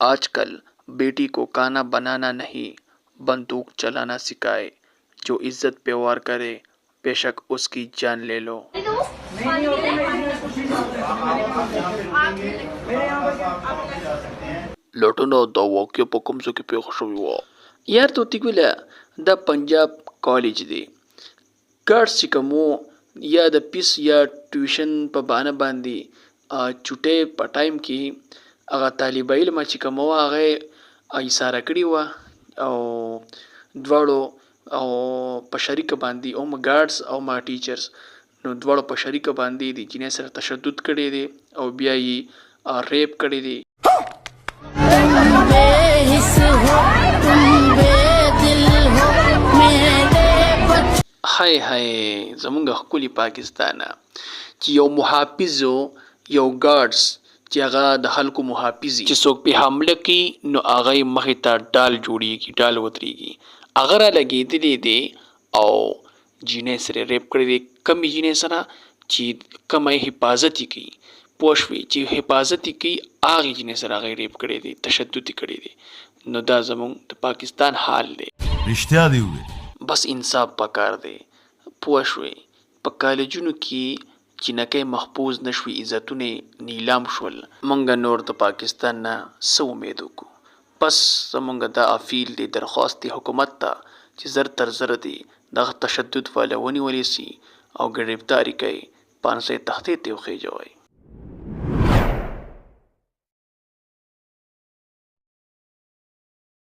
आजकल बेटी को खाना बनाना नहीं, बंदूक चलाना सिखाए। जो इज्जत पे वार करे, बेशक उसकी जान ले लो। لټونه د واقع په کوم ځای کې پیښ شوی و؟ یار توتی ګوله دا پنجاب کالج دی. ګارډز چې کوم یا د پیس یا ټیوشن په بانه باندې چوټۍ په ټایم کې هغه طالب علم چې کوم و هغه ایساره کړي وه او دواړو او په شریک باندې او ګارډز او ما ټیچرز نو دواړو په شریک باندې د جنې سره تشدد کړی دی او بیا یې ریپ کړی دی. هاي زمونږ ښکلي پاکستانه چې یو محافظ یو ګارډز چې هغه د خلکو محافظي چې څوک پې حمله کوي نو هغه یې مخې ته ډال جوړیږي ډال ودرېږي هغه را لګېدلی دی او جینۍ سره ریپ کړی دی. کمې جینۍ سره چې کومه یې حفاظت یې کوي پوه شوې چې حفاظت یې کوي هغې جینۍ سره هغه ریپ کړی دی تشدد یې کړی دی. نو دا زمونږ د پاکستان حال دی. رښتیا دې وویل. بس انصاف پکار دی پوه شوې. په کالجونو کې جینکۍ محفوظ نشوي عزتونه یې نیلام شول. مونږ نور د پاکستان نه څه امید وکړو؟ بس زمونږ دا اپیل دی درخواست دی حکومت ته چې زر تر زره دی دغه تشدد والا ونیولی سي او ګرفتاري کوي 500 تختې ته وخېجوئ.